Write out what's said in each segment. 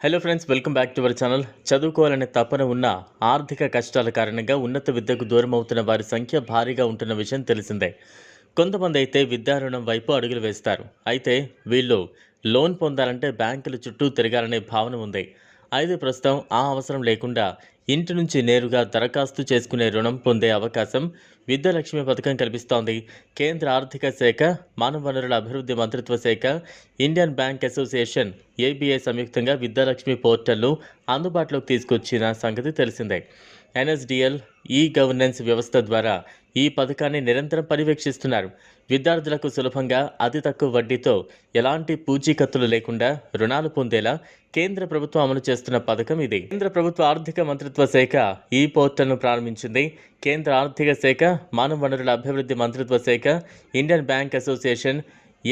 Hello friends, welcome back to our channel. చదువుకోవాలనే తపన ఉన్న ఆర్థిక కష్టాల కారణంగా ఉన్నత విద్యకు దూరం అవుతున్న వారి సంఖ్య భారీగా ఉంటున్న విషయం తెలిసిందే. కొంతమంది అయితే విద్యా రుణం వైపు అడుగులు వేస్తారు. అయితే వీళ్ళు లోన్ పొందాలంటే బ్యాంకుల చుట్టూ తిరగాలనే భావన ఉంది. అయితే ప్రస్తుతం ఆ అవసరం లేకుండా ఇంటి నుంచి నేరుగా దరఖాస్తు చేసుకునే రుణం పొందే అవకాశం విద్యాలక్ష్మి పథకం కల్పిస్తోంది. కేంద్ర ఆర్థిక శాఖ, మానవ వనరుల అభివృద్ధి మంత్రిత్వ శాఖ, ఇండియన్ బ్యాంక్ అసోసియేషన్ ఏబీఐ సంయుక్తంగా విద్యాలక్ష్మి పోర్టల్ను అందుబాటులోకి తీసుకొచ్చిన సంగతి తెలిసిందే. ఎన్ఎస్డిఎల్ ఈ గవర్నెన్స్ వ్యవస్థ ద్వారా ఈ పథకాన్ని నిరంతరం పర్యవేక్షిస్తున్నారు. విద్యార్థులకు సులభంగా అతి తక్కువ వడ్డీతో ఎలాంటి పూచీకత్తులు లేకుండా రుణాలు పొందేలా కేంద్ర ప్రభుత్వం అమలు చేస్తున్న పథకం ఇది. కేంద్ర ప్రభుత్వ ఆర్థిక మంత్రిత్వ శాఖ ఈ పోర్టల్ను ప్రారంభించింది. కేంద్ర ఆర్థిక శాఖ, మానవ వనరుల అభివృద్ధి మంత్రిత్వ శాఖ, ఇండియన్ బ్యాంక్ అసోసియేషన్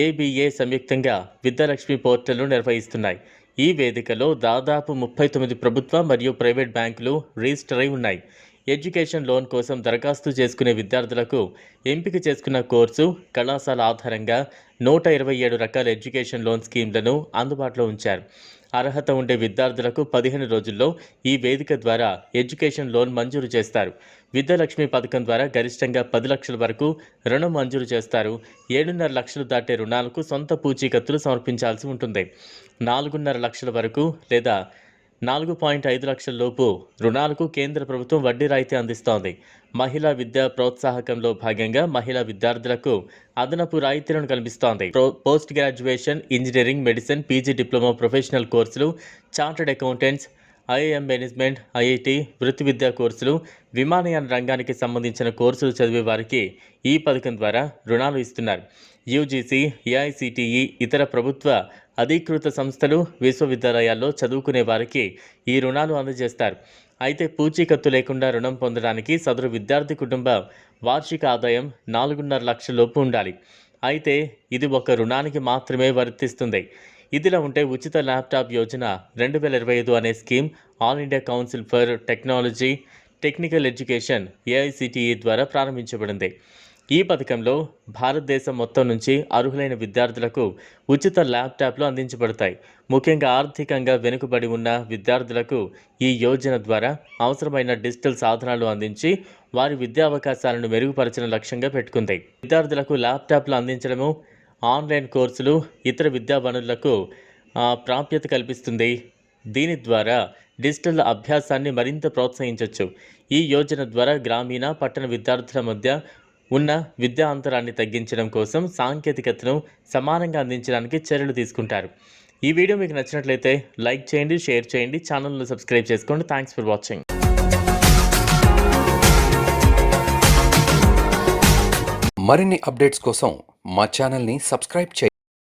ఏబీఏ సంయుక్తంగా విద్యాలక్ష్మి పోర్టల్ను నిర్వహిస్తున్నాయి. ఈ వేదికలో దాదాపు 39 ప్రభుత్వ మరియు ప్రైవేట్ బ్యాంకులు రిజిస్టర్ అయి ఉన్నాయి. ఎడ్యుకేషన్ లోన్ కోసం దరఖాస్తు చేసుకునే విద్యార్థులకు ఎంపిక చేసుకున్న కోర్సు, కళాశాల ఆధారంగా 127 రకాల ఎడ్యుకేషన్ లోన్ స్కీమ్లను అందుబాటులో ఉంచారు. అర్హత ఉండే విద్యార్థులకు 15 రోజుల్లో ఈ వేదిక ద్వారా ఎడ్యుకేషన్ లోన్ మంజూరు చేస్తారు. విద్యాలక్ష్మి పథకం ద్వారా గరిష్టంగా 10 లక్షల వరకు రుణం మంజూరు చేస్తారు. 7.5 లక్షలు దాటే రుణాలకు సొంత పూచీకత్తులు సమర్పించాల్సి ఉంటుంది. 4.5 లక్షల వరకు లేదా 4.5 లక్షల లోపు రుణాలకు కేంద్ర ప్రభుత్వం వడ్డీ రాయితీ అందిస్తోంది. మహిళా విద్యా ప్రోత్సాహకంలో భాగంగా మహిళా విద్యార్థులకు అదనపు రాయితీలను కల్పిస్తోంది. Post graduation, engineering, medicine, PG diploma professional కోర్సులు, chartered accountants, IIM management, IIT, వృత్తి విద్యా కోర్సులు, విమానయాన రంగానికి సంబంధించిన కోర్సులు చదివే వారికి ఈ పథకం ద్వారా రుణాలు ఇస్తున్నారు. యూజీసీ, ఏఐసిటిఈ, ఇతర ప్రభుత్వ అధీకృత సంస్థలు, విశ్వవిద్యాలయాల్లో చదువుకునే వారికి ఈ రుణాలు అందజేస్తారు. అయితే పూచీకత్తు లేకుండా రుణం పొందడానికి సదరు విద్యార్థి కుటుంబ వార్షిక ఆదాయం 4.5 లక్షల లోపు ఉండాలి. అయితే ఇది ఒక రుణానికి మాత్రమే వర్తిస్తుంది. ఇదిలా ఉంటే ఉచిత ల్యాప్టాప్ యోజన 2025 అనే scheme all India council for technology, technical education AICTE ద్వారా ప్రారంభించబడింది. ఈ పథకంలో భారతదేశం మొత్తం నుంచి అర్హులైన విద్యార్థులకు ఉచిత ల్యాప్టాప్లు అందించబడతాయి. ముఖ్యంగా ఆర్థికంగా వెనుకబడి ఉన్న విద్యార్థులకు ఈ యోజన ద్వారా అవసరమైన డిజిటల్ సాధనాలు అందించి వారి విద్యా అవకాశాలను మెరుగుపరచడం లక్ష్యంగా పెట్టుకుంది. విద్యార్థులకు ల్యాప్టాప్లు అందించడము, ఆన్లైన్ కోర్సులు, ఇతర విద్యా వనరులకు ప్రాప్యత కల్పిస్తుంది. దీని ద్వారా డిజిటల్ అభ్యాసాన్ని మరింత ప్రోత్సహించవచ్చు. ఈ యోజన ద్వారా గ్రామీణ, పట్టణ విద్యార్థుల మధ్య ఉన్న విద్యా అంతరాన్ని తగ్గించడం కోసం సాంకేతికతను సమానంగా అందించడానికి చర్యలు తీసుకుంటారు. ఈ వీడియో మీకు నచ్చినట్లయితే లైక్ చేయండి, షేర్ చేయండి, ఛానల్ను సబ్స్క్రైబ్ చేసుకోండి. Thanks for watching. మరిన్ని అప్డేట్స్ కోసం మా ఛానల్ని సబ్స్క్రైబ్ చేయండి.